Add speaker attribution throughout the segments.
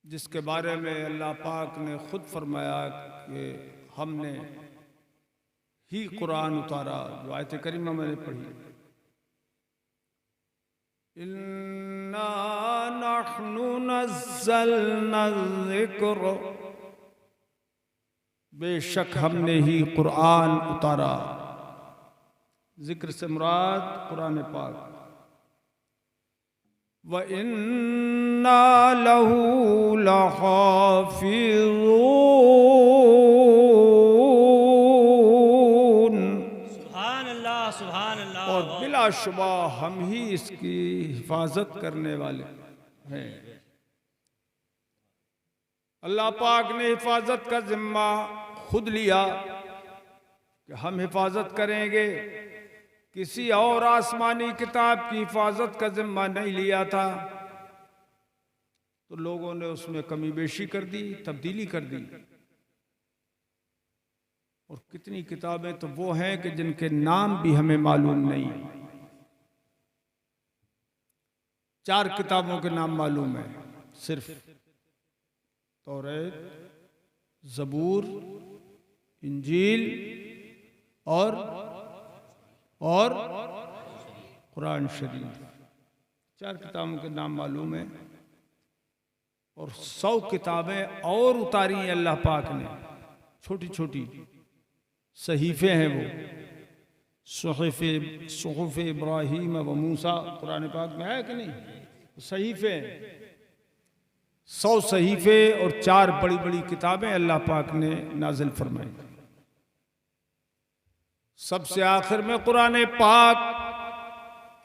Speaker 1: जिसके बारे में अल्लाह पाक ने खुद फरमाया कि हमने ही कुरान उतारा, जो आयत करीमा मैंने पढ़ी, इन्ना नहनु नज़्ज़लना ज़िक्र, बेशक हमने ही कुरान उतारा। जिक्र से मुराद कुरान पाक। व इन्ना लहू लहाफ़िज़ून,
Speaker 2: सुभान अल्लाह सुभान अल्लाह।
Speaker 1: और बिलाशुबा हम ही इसकी हिफाजत करने वाले हैं। अल्लाह पाक ने हिफाजत का जिम्मा खुद लिया कि हम हिफाजत करेंगे। किसी और आसमानी किताब की हिफाजत का जिम्मा नहीं लिया था, तो लोगों ने उसमें कमी बेशी कर दी, तब्दीली कर दी। और कितनी किताबें तो वो हैं कि जिनके नाम भी हमें मालूम नहीं। 4 किताबों के नाम मालूम है सिर्फ, तौरात, ज़बूर, इंजील और कुरान शरीफ। 4 किताबों के नाम मालूम है। और 100 किताबें और उतारी हैं अल्लाह पाक ने, छोटी छोटी सहीफे हैं वो। सुहूफ़ इब्राहीम व मूसा कुरान पाक में है कि नहीं? सहीफे हैं, 100 सहीफे और 4 बड़ी बड़ी किताबें अल्लाह पाक ने नाजिल फरमाई। सबसे आखिर में कुरान पाक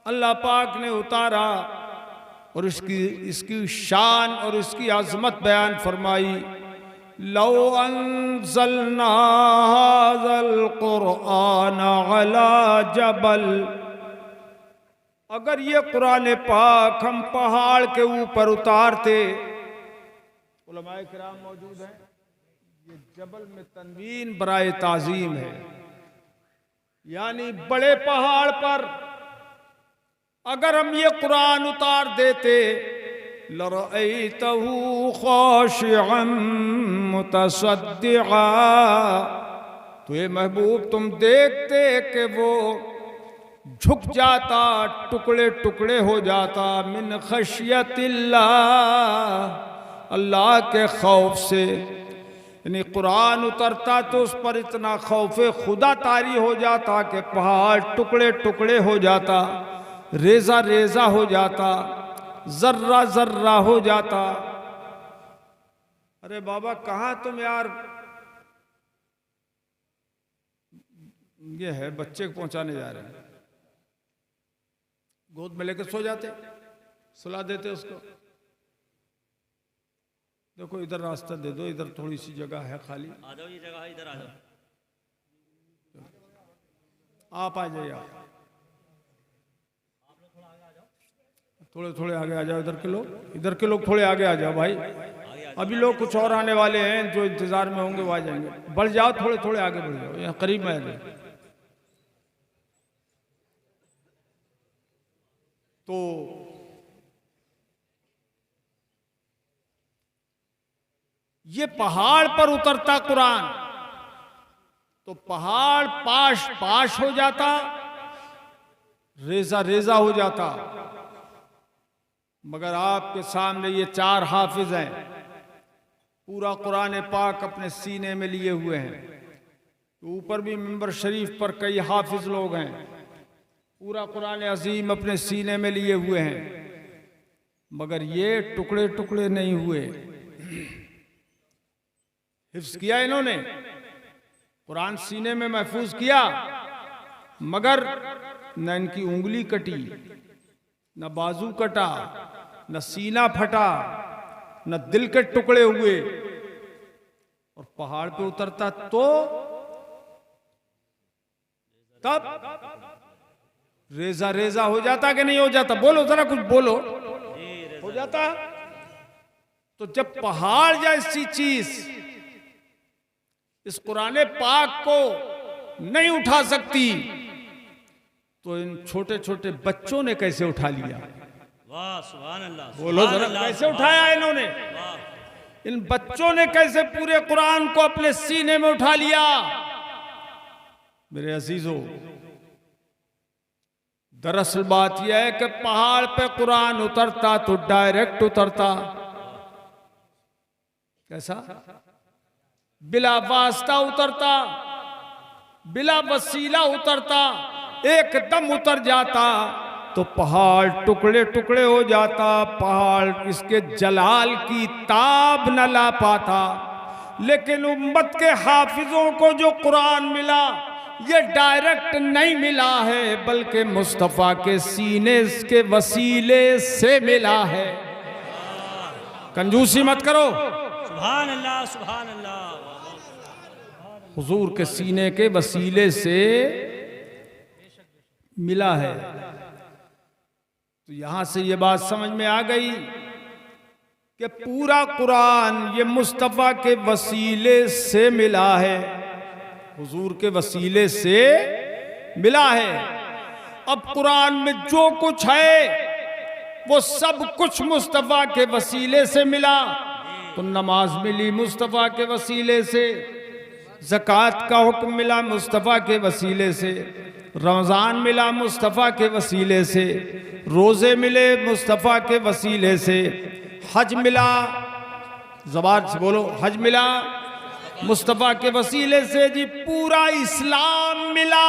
Speaker 1: अल्लाह पाक ने उतारा और इसकी शान और इसकी अज़मत बयान फरमाई। लौ अंज़लना हाज़ल कुरआन अला जबल, अगर ये कुरान पाक हम पहाड़ के ऊपर उतारते। उलमाए किराम मौजूद हैं। ये जबल में तनवीन बराए ताज़ीम है, यानी बड़े पहाड़ पर अगर हम ये कुरान उतार देते, लरअयतहू खाशिअन मुतसद्दिआ, तो ये महबूब तुम देखते कि वो झुक जाता, टुकड़े टुकड़े हो जाता, मिन खशियतिल्लाह, अल्लाह के खौफ से। यानी कुरान उतरता तो उस पर इतना खौफ खुदा तारी हो जाता कि पहाड़ टुकड़े टुकड़े हो जाता, रेजा रेजा हो जाता, जर्रा जर्रा हो जाता। अरे बाबा कहाँ तुम यार, ये है बच्चे को पहुंचाने जा रहे हैं, गोद में लेकर सो जाते, सुला देते उसको। देखो इधर रास्ता दे दो, इधर थोड़ी सी जगह है खाली,
Speaker 2: आ जाओ, ये जगह है, इधर आ जाओ।
Speaker 1: आप आ जाइए, आप थोड़े थोड़े आगे आ जाओ। इधर के लोग थोड़े आगे आ जाओ भाई। अभी लोग कुछ और आने वाले हैं जो इंतजार में होंगे, वो आ जाएंगे। बढ़ जाओ, थोड़े थोड़े आगे बढ़ जाओ, यहाँ करीब में आ जाओ। तो ये पहाड़ पर उतरता कुरान तो पहाड़ पाश पाश हो जाता, रेजा रेजा हो जाता। मगर आपके सामने ये 4 हाफिज हैं, पूरा कुरान पाक अपने सीने में लिए हुए हैं। तो ऊपर भी मिंबर शरीफ पर कई हाफिज लोग हैं, पूरा कुरान अजीम अपने सीने में लिए हुए हैं। मगर ये टुकड़े टुकड़े नहीं हुए, हिफ्ज किया इन्होंने, कुरान सीने में महफूज किया। मगर न इनकी उंगली कटी, न बाजू कटा, न सीना फटा, न दिल के टुकड़े हुए। और पहाड़ पे उतरता तो तब रेजा रेजा हो जाता कि नहीं हो जाता? बोलो जरा, कुछ बोलो। हो जाता। तो जब पहाड़ जैसी चीज इस कुरान पाक को नहीं उठा सकती, तो इन छोटे छोटे बच्चों ने कैसे उठा लिया?
Speaker 2: वाह सुभान अल्लाह।
Speaker 1: बोलो जरा, कैसे उठाया इन्होंने? इन बच्चों ने कैसे पूरे कुरान को अपने सीने में उठा लिया। मेरे अजीजों, दरअसल बात यह है कि पहाड़ पे कुरान उतरता तो डायरेक्ट उतरता, कैसा, बिला वास्ता उतरता, बिला वसीला उतरता, एकदम उतर जाता तो पहाड़ टुकड़े टुकड़े हो जाता, पहाड़ इसके जलाल की ताब न ला पाता। लेकिन उम्मत के हाफिजों को जो कुरान मिला ये डायरेक्ट नहीं मिला है, बल्कि मुस्तफ़ा के सीने के वसीले से मिला है। कंजूसी मत करो।
Speaker 2: सुभान अल्लाह, सुभान अल्लाह।
Speaker 1: हुजूर के सीने के वसीले से मिला है। तो यहां से ये बात समझ में आ गई कि पूरा कुरान ये मुस्तफ़ा के वसीले से मिला है, हुजूर के वसीले से मिला है। अब कुरान में जो कुछ है वो सब कुछ मुस्तफ़ा के वसीले से मिला। तो नमाज मिली मुस्तफ़ा के वसीले से, ज़कात का हुक्म मिला मुस्तफ़ा के वसीले से, रमज़ान मिला मुस्तफ़ा के वसीले से, रोज़े मिले मुस्तफ़ा के वसीले से, हज मिला, ज़बान से बोलो, हज मिला मुस्तफ़ा के वसीले से। जी पूरा इस्लाम मिला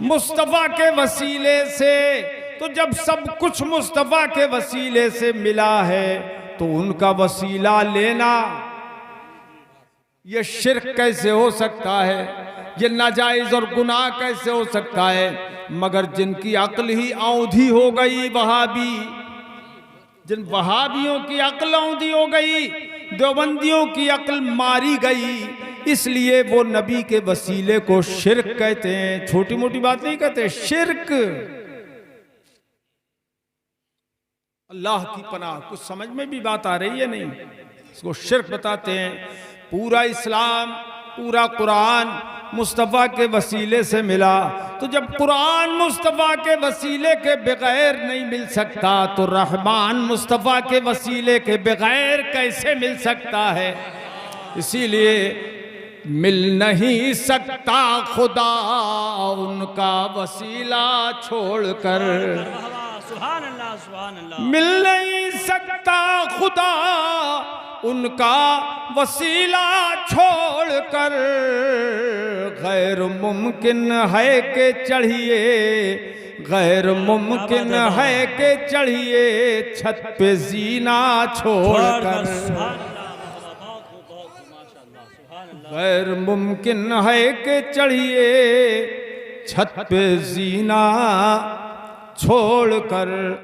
Speaker 1: मुस्तफ़ा के वसीले से। तो जब सब कुछ मुस्तफ़ा के वसीले से मिला है तो उनका वसीला लेना ये शिर्क कैसे हो सकता है, ये नाजायज और गुनाह कैसे हो सकता है। मगर जिनकी अक्ल ही औंधी हो गई, वहाबी, जिन वहाबियों की अक्ल औंधी हो गई, देवबंदियों की अक्ल मारी गई, इसलिए वो नबी के वसीले को शिर्क कहते हैं। छोटी मोटी बात नहीं कहते, शिर्क। अल्लाह की पनाह, कुछ समझ में भी बात आ रही है नहीं, इसको शिर्क बताते हैं। पूरा इस्लाम, पूरा कुरान मुस्तफ़ा के वसीले से मिला। तो जब कुरान मुस्तफ़ा के वसीले के बगैर नहीं मिल सकता तो रहमान मुस्तफ़ा के वसीले के बगैर कैसे मिल सकता है। इसीलिए मिल नहीं सकता खुदा उनका वसीला छोड़कर,
Speaker 2: सुभान अल्लाह, सुभान अल्लाह।
Speaker 1: मिल नहीं सकता खुदा उनका वसीला छोड़कर, गैर मुमकिन है कि चढ़िए, गैर मुमकिन है कि चढ़िए छत पे जीना छोड़कर, गैर मुमकिन है कि चढ़िए छत पे जीना छोड़कर।